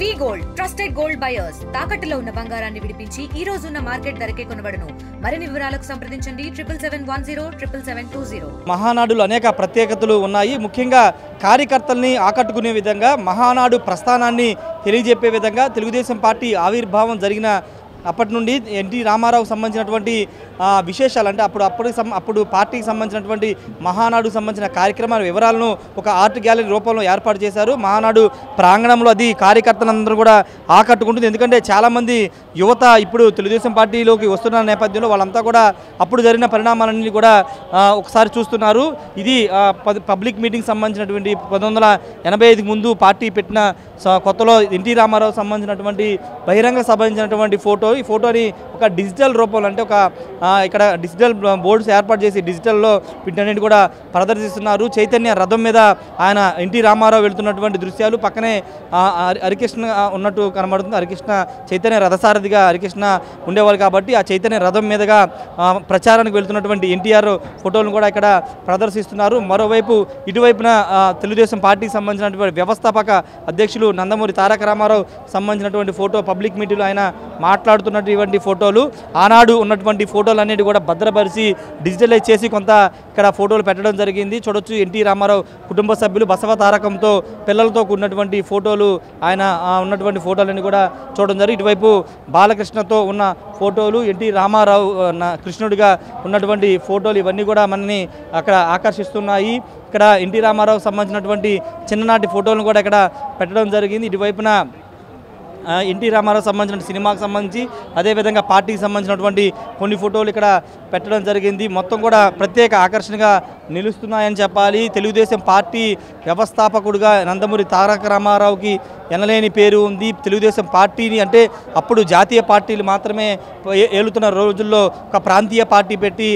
వి gold trusted gold buyers తాకట్టులో ఉన్న బంగారాన్ని విడిపించి ఈ రోజు ఉన్న మార్కెట్ ధరకే కొనబడును. మరిన్ని వివరాలకు సంప్రదించండి 77107720. మహానాడులో అనేక ప్రత్యేకతలు ఉన్నాయి. ముఖ్యంగా కార్యకర్తల్ని ఆకట్టుకునే విధంగా మహానాడు ప్రస్థానాన్ని తెలియజెప్పే విధంగా తెలుగుదేశం పార్టీ ఆవిర్భావం జరిగిన అప్పటి నుండి ఎన్టీ రామారావుకు సంబంధించినటువంటి విశేషాలు అంటే అప్పుడు పార్టీకి సంబంధించినటువంటి మహానాడుకు సంబంధించిన కార్యక్రమాల వివరాలను ఒక ఆర్ట్ గ్యాలరీ రూపంలో ఏర్పాటు చేశారు. మహానాడు ప్రాంగణంలో అది కార్యకర్తలందరూ కూడా ఆకట్టుకుంటుంది. ఎందుకంటే చాలామంది యువత ఇప్పుడు తెలుగుదేశం పార్టీలోకి వస్తున్న నేపథ్యంలో వాళ్ళంతా కూడా అప్పుడు జరిగిన పరిణామాలన్నీ కూడా ఒకసారి చూస్తున్నారు. ఇది పబ్లిక్ మీటింగ్ సంబంధించినటువంటి 1985 ముందు పార్టీ పెట్టిన కొత్తలో ఎన్టీ రామారావు సంబంధించినటువంటి బహిరంగ సంబంధించినటువంటి ఫోటో. ఈ ఫోటోని ఒక డిజిటల్ రూపంలో అంటే ఒక ఇక్కడ డిజిటల్ బోర్డ్స్ ఏర్పాటు చేసి డిజిటల్లో వీటన్నిటి కూడా ప్రదర్శిస్తున్నారు. చైతన్య రథం మీద ఆయన ఎన్టీ రామారావు వెళ్తున్నటువంటి దృశ్యాలు, పక్కనే హరికృష్ణ ఉన్నట్టు కనబడుతుంది. హరికృష్ణ చైతన్య రథసారథిగా హరికృష్ణ ఉండేవాళ్ళు కాబట్టి ఆ చైతన్య రథం మీదుగా ప్రచారానికి వెళ్తున్నటువంటి ఎన్టీఆర్ ఫోటోలను కూడా ఇక్కడ ప్రదర్శిస్తున్నారు. మరోవైపు ఇటువైపున తెలుగుదేశం పార్టీకి సంబంధించినటువంటి వ్యవస్థాపక అధ్యక్షులు నందమూరి తారక రామారావు సంబంధించినటువంటి ఫోటో పబ్లిక్ మీటింగ్లో ఆయన మాట్లాడుతున్నటువంటి ఫోటోలు, ఆనాడు ఉన్నటువంటి ఫోటోలు అన్నిటి కూడా భద్రపరిచి డిజిటలైజ్ చేసి కొంత ఇక్కడ ఫోటోలు పెట్టడం జరిగింది. చూడొచ్చు ఎన్టీ రామారావు కుటుంబ సభ్యులు బసవ తారకంతో పిల్లలతో కూడినటువంటి ఫోటోలు, ఆయన ఉన్నటువంటి ఫోటోలన్నీ కూడా చూడడం జరిగింది. ఇటువైపు బాలకృష్ణతో ఉన్న ఫోటోలు, ఎన్టీ రామారావు కృష్ణుడిగా ఉన్నటువంటి ఫోటోలు, ఇవన్నీ కూడా మనని అక్కడ ఆకర్షిస్తున్నాయి. ఇక్కడ ఎన్టీ రామారావు సంబంధించినటువంటి చిన్ననాటి ఫోటోలను కూడా ఇక్కడ పెట్టడం జరిగింది. ఇటువైపున ఎన్టీ రామారావు సంబంధించిన సినిమాకు సంబంధించి అదేవిధంగా పార్టీకి సంబంధించినటువంటి కొన్ని ఫోటోలు ఇక్కడ పెట్టడం జరిగింది. మొత్తం కూడా ప్రత్యేక ఆకర్షణగా నిలుస్తున్నాయని చెప్పాలి. తెలుగుదేశం పార్టీ వ్యవస్థాపకుడిగా నందమూరి తారక రామారావుకి ఎనలేని పేరు ఉంది. తెలుగుదేశం పార్టీని అంటే అప్పుడు జాతీయ పార్టీలు మాత్రమే ఏలుతున్న రోజుల్లో ఒక ప్రాంతీయ పార్టీ పెట్టి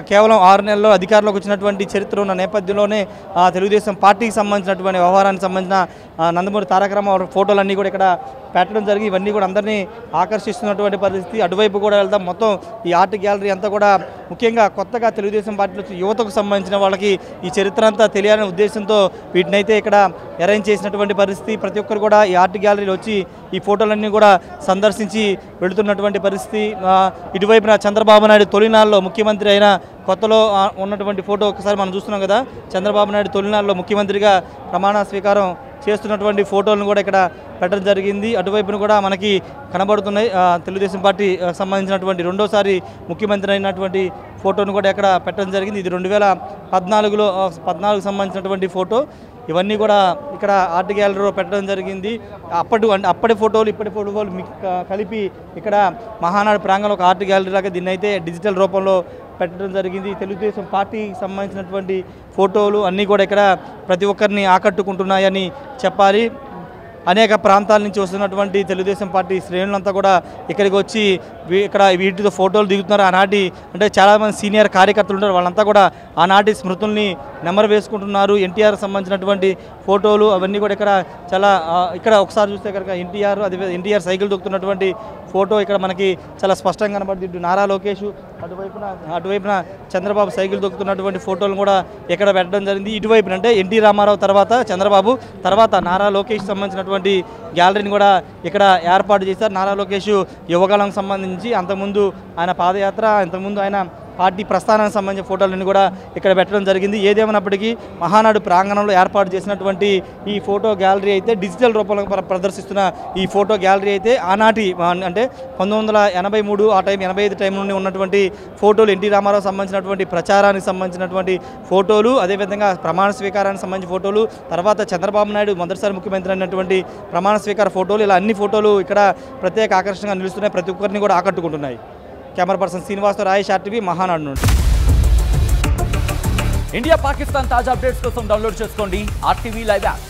కేవలం 6 నెలల్లో అధికారంలోకి వచ్చినటువంటి చరిత్ర ఉన్న నేపథ్యంలోనే తెలుగుదేశం పార్టీకి సంబంధించినటువంటి వ్యవహారానికి సంబంధించిన నందమూరి తారక రామారావు ఫోటోలన్నీ కూడా ఇక్కడ పెట్టడం జరిగి ఇవన్నీ కూడా అందరినీ ఆకర్షిస్తున్నటువంటి పరిస్థితి. అటువైపు కూడా వెళ్దాం. మొత్తం ఈ ఆర్ట్ గ్యాలరీ అంతా కూడా ముఖ్యంగా కొత్తగా తెలుగుదేశం పార్టీలో యువతకు సంబంధించిన వాళ్ళకి ఈ చరిత్ర అంతా తెలియాలనే ఉద్దేశంతో వీటినైతే ఇక్కడ అరేంజ్ చేసినటువంటి పరిస్థితి. ప్రతి ఒక్కరు కూడా ఈ ఆర్ట్ గ్యాలరీలో వచ్చి ఈ ఫోటోలన్నీ కూడా సందర్శించి వెళుతున్నటువంటి పరిస్థితి. ఇటువైపున చంద్రబాబు నాయుడు తొలినాళ్ళలో ముఖ్యమంత్రి అయిన కొత్తలో ఉన్నటువంటి ఫోటో ఒకసారి మనం చూస్తున్నాం కదా. చంద్రబాబు నాయుడు తొలినాళ్ళలో ముఖ్యమంత్రిగా ప్రమాణ స్వీకారం చేస్తున్నటువంటి ఫోటోలను కూడా ఇక్కడ పెట్టడం జరిగింది. అటువైపున కూడా మనకి కనబడుతున్నాయి. తెలుగుదేశం పార్టీ సంబంధించినటువంటి రెండోసారి ముఖ్యమంత్రి అయినటువంటి ఫోటోను కూడా ఇక్కడ పెట్టడం జరిగింది. ఇది 2014లో సంబంధించినటువంటి ఫోటో. ఇవన్నీ కూడా ఇక్కడ ఆర్ట్ గ్యాలరీలో పెట్టడం జరిగింది. అప్పటి ఫోటోలు ఇప్పటి ఫోటోలు కలిపి ఇక్కడ మహానాడు ప్రాంగణంలో ఒక ఆర్ట్ గ్యాలరీ లాగా దీన్ని అయితే డిజిటల్ రూపంలో పెట్టడం జరిగింది. తెలుగుదేశం పార్టీకి సంబంధించినటువంటి ఫోటోలు అన్నీ కూడా ఇక్కడ ప్రతి ఒక్కరిని ఆకట్టుకుంటున్నాయని చెప్పాలి. అనేక ప్రాంతాల నుంచి వస్తున్నటువంటి తెలుగుదేశం పార్టీ శ్రేణులంతా కూడా ఇక్కడికి వచ్చి ఇక్కడ వీటితో ఫోటోలు దిగుతున్నారు. ఆనాటి అంటే చాలామంది సీనియర్ కార్యకర్తలు ఉంటారు, వాళ్ళంతా కూడా ఆనాటి స్మృతుల్ని నెమరు వేసుకుంటున్నారు. ఎన్టీఆర్ సంబంధించినటువంటి ఫోటోలు అవన్నీ కూడా ఇక్కడ ఒకసారి చూస్తే కనుక ఎన్టీఆర్ సైకిల్ దొక్కుతున్నటువంటి ఫోటో ఇక్కడ మనకి చాలా స్పష్టంగా కనబడుతుంది. నారా లోకేష్ అటువైపున చంద్రబాబు సైకిల్ దొక్కుతున్నటువంటి ఫోటోలు కూడా ఇక్కడ పెట్టడం జరిగింది. ఇటువైపున అంటే ఎన్టీ రామారావు తర్వాత చంద్రబాబు తర్వాత నారా లోకేష్ సంబంధించినటువంటి గ్యాలరీని కూడా ఇక్కడ ఏర్పాటు చేశారు. నారా లోకేష్ యువకాలం సంబంధించి అంతకుముందు ఆయన పాదయాత్ర, అంతకుముందు ఆయన పార్టీ ప్రస్థానానికి సంబంధించిన ఫోటోలన్నీ కూడా ఇక్కడ పెట్టడం జరిగింది. ఏదేమైనప్పటికీ మహానాడు ప్రాంగణంలో ఏర్పాటు చేసినటువంటి ఈ ఫోటో గ్యాలరీ అయితే డిజిటల్ రూపంలో ప్రదర్శిస్తున్న ఈ ఫోటో గ్యాలరీ అయితే ఆనాటి అంటే 1983 ఆ టైం 85 టైం నుండి ఉన్నటువంటి ఫోటోలు, ఎన్టీ రామారావు సంబంధించినటువంటి ప్రచారానికి సంబంధించినటువంటి ఫోటోలు, అదేవిధంగా ప్రమాణ స్వీకారానికి సంబంధించిన ఫోటోలు, తర్వాత చంద్రబాబు నాయుడు మొదటిసారి ముఖ్యమంత్రి అయినటువంటి ప్రమాణ స్వీకార ఫోటోలు, ఇలా అన్ని ఫోటోలు ఇక్కడ ప్రత్యేక ఆకర్షణగా నిలుస్తున్నాయి, ప్రతి ఒక్కరిని కూడా ఆకట్టుకుంటున్నాయి. Camera person శ్రీనివాస్తో Rayesh, RTV, Mahanadu నుండి. ఇండియా పాకిస్తాన్ తాజా అప్డేట్స్ కోసం డౌన్లోడ్ చేసుకోండి RTV లైవ్ యాప్.